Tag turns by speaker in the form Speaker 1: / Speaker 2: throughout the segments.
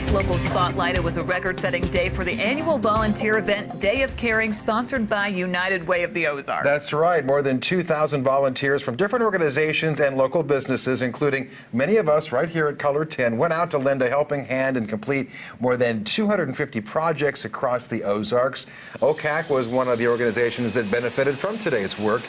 Speaker 1: tonight's local spotlight. It was a record-setting day for the annual volunteer event, Day of Caring, sponsored by United Way of the Ozarks.
Speaker 2: That's right. More than 2,000 volunteers from different organizations and local businesses, including many of us right here at KOLR10, went out to lend a helping hand and complete more than 250 projects across the Ozarks. OCAC was one of the organizations that benefited from today's work.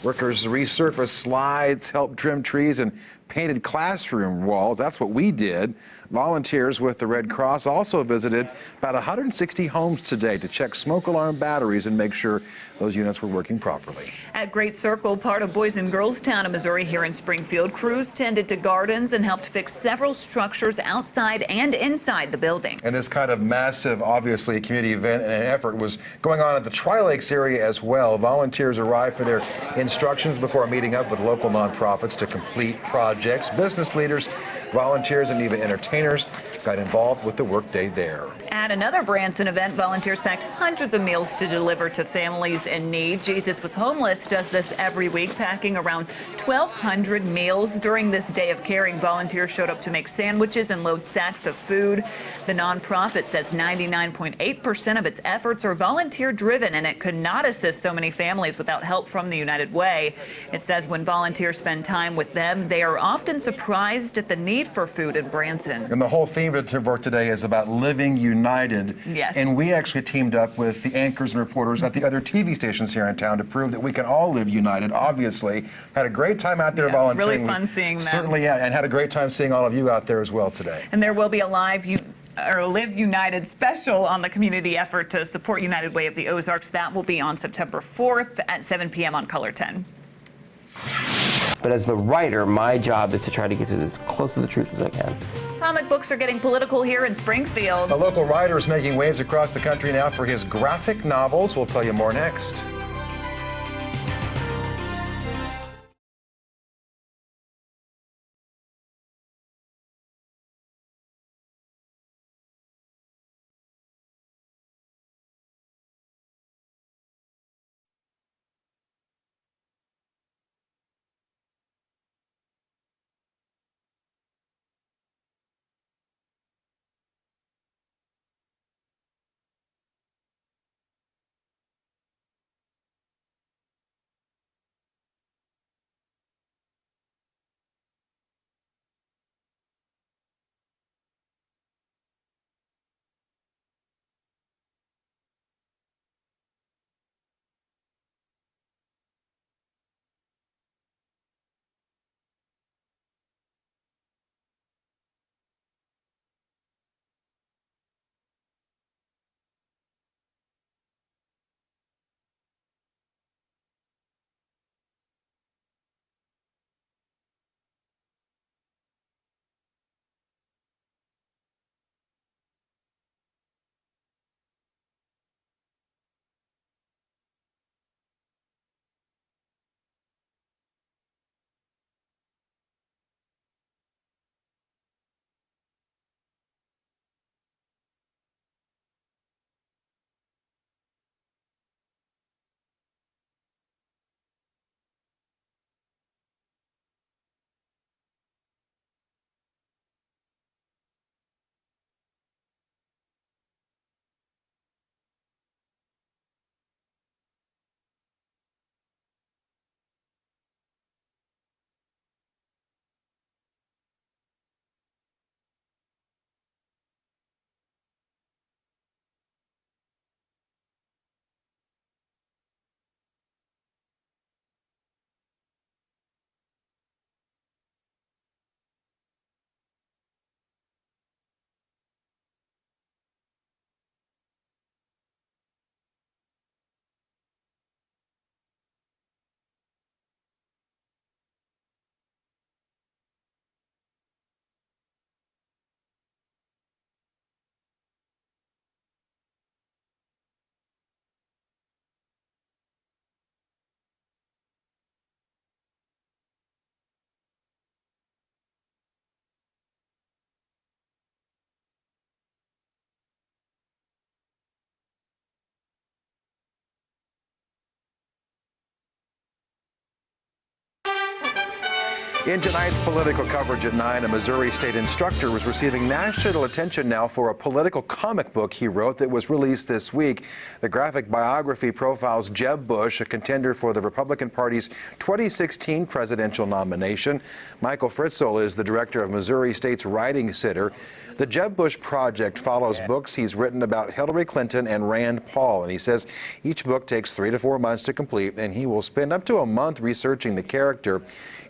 Speaker 2: Workers resurfaced slides, helped trim trees, and painted classroom walls. That's what we did. Volunteers with the Red Cross also visited about 160 homes today to check smoke alarm batteries and make sure those units were working properly.
Speaker 1: At Great Circle, part of Boys and Girls Town of Missouri here in Springfield, crews tended to gardens and helped fix several structures outside and inside the buildings.
Speaker 2: And this kind of massive, obviously, community event and effort was going on at the Tri-Lakes area as well. Volunteers arrived for their instructions before meeting up with local nonprofits to complete projects. Business leaders, volunteers, and even entertainers got involved with the workday there.
Speaker 1: At another Branson event, volunteers packed hundreds of meals to deliver to families in need. Jesus Was Homeless does this every week, packing around 1,200 meals. During this Day of Caring, volunteers showed up to make sandwiches and load sacks of food. The nonprofit says 99.8% of its efforts are volunteer-driven, and it could not assist so many families without help from the United Way. It says when volunteers spend time with them, they are often surprised at the need for food in Branson.
Speaker 2: And the whole theme of today is about living united.
Speaker 1: Yes.
Speaker 2: And we actually teamed up with the anchors and reporters at the other TV stations here in town to prove that we can all live united, obviously. Had a great time out there volunteering.
Speaker 1: Really fun seeing them.
Speaker 2: Certainly, yeah, and had a great time seeing all of you out there as well today.
Speaker 1: And there will be a live Live United special on the community effort to support United Way of the Ozarks. That will be on September 4th at 7 p.m. on KOLR10.
Speaker 3: But as the writer, my job is to try to get to as close to the truth as I can.
Speaker 1: Comic books are getting political here in Springfield.
Speaker 2: A local writer is making waves across the country now for his graphic novels. We'll tell you more next. In tonight's political coverage at 9, a Missouri state instructor was receiving national attention now for a political comic book he wrote that was released this week. The graphic biography profiles Jeb Bush, a contender for the Republican Party's 2016 presidential nomination. Michael Fritzl is the director of Missouri State's Writing Center. The Jeb Bush Project follows books he's written about Hillary Clinton and Rand Paul, and he says each book takes 3 to 4 months to complete, and he will spend up to a month researching the character.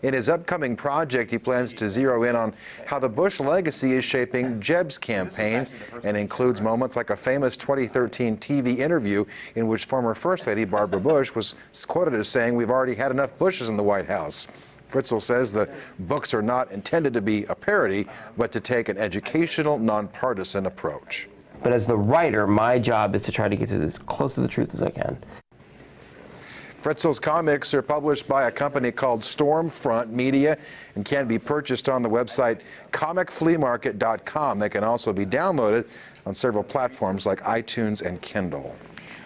Speaker 2: In his upcoming project, he plans to zero in on how the Bush legacy is shaping Jeb's campaign, and includes moments like a famous 2013 TV interview in which former First Lady Barbara Bush was quoted as saying, "We've already had enough Bushes in the White House." Fritzl says the books are not intended to be a parody, but to take an educational, nonpartisan approach.
Speaker 3: But as the writer, my job is to try to get to as close to the truth as I can.
Speaker 2: Fritzl's comics are published by a company called Stormfront Media and can be purchased on the website comicfleamarket.com. They can also be downloaded on several platforms like iTunes and Kindle.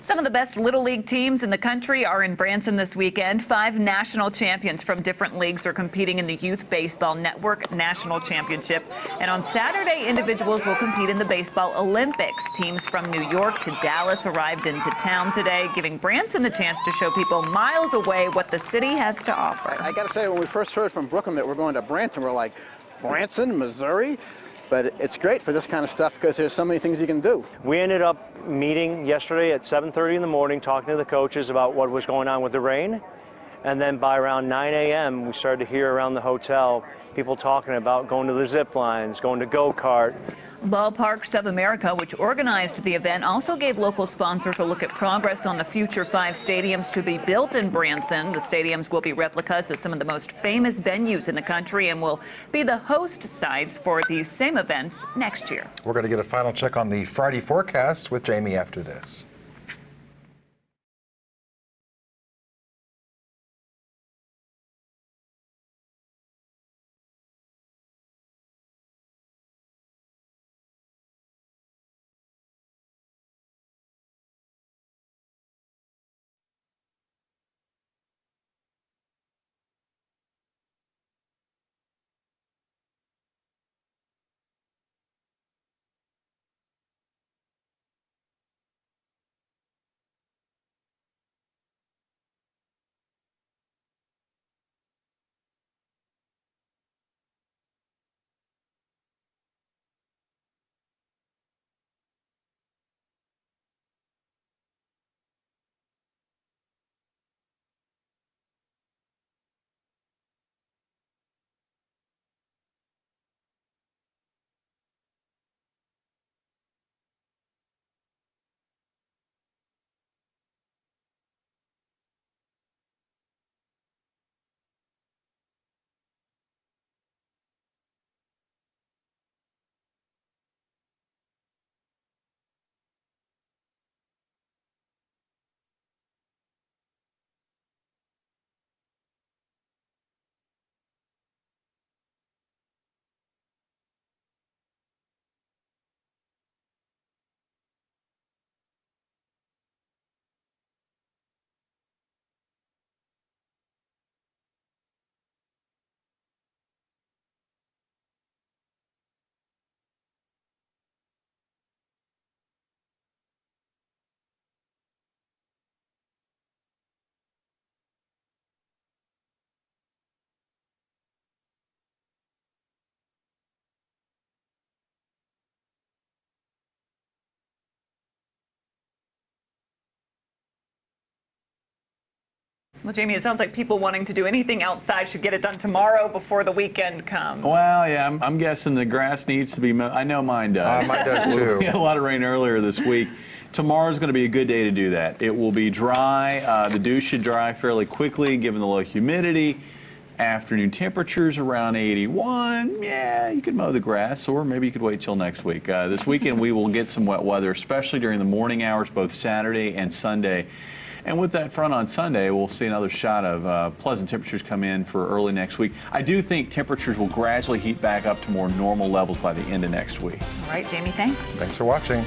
Speaker 1: Some of the best Little League teams in the country are in Branson this weekend. 5 national champions from different leagues are competing in the Youth Baseball Network National Championship. And on Saturday, individuals will compete in the Baseball Olympics. Teams from New York to Dallas arrived into town today, giving Branson the chance to show people miles away what the city has to offer.
Speaker 4: I got to say, when we first heard from Brooklyn that we're going to Branson, we're like, Branson, Missouri? But it's great for this kind of stuff because there's so many things you can do.
Speaker 5: We ended up meeting yesterday at 7:30 in the morning, talking to the coaches about what was going on with the rain. And then by around 9 a.m., we started to hear around the hotel people talking about going to the zip lines, going to go-kart.
Speaker 1: Ballparks of America, which organized the event, also gave local sponsors a look at progress on the future 5 stadiums to be built in Branson. The stadiums will be replicas of some of the most famous venues in the country and will be the host sites for these same events next year.
Speaker 2: We're going to get a final check on the Friday forecast with Jamie after this.
Speaker 1: Well, Jamie, it sounds like people wanting to do anything outside should get it done tomorrow before the weekend comes.
Speaker 6: Well, yeah, I'm guessing the grass needs to be mowed. I know mine does.
Speaker 2: Mine does too.
Speaker 6: We had a lot of rain earlier this week. Tomorrow's going to be a good day to do that. It will be dry. The dew should dry fairly quickly given the low humidity. Afternoon temperatures around 81. Yeah, you could mow the grass, or maybe you could wait till next week. This weekend we will get some wet weather, especially during the morning hours, both Saturday and Sunday. And with that front on Sunday, we'll see another shot of pleasant temperatures come in for early next week. I do think temperatures will gradually heat back up to more normal levels by the end of next week.
Speaker 1: All right, Jamie, thanks.
Speaker 2: Thanks for watching.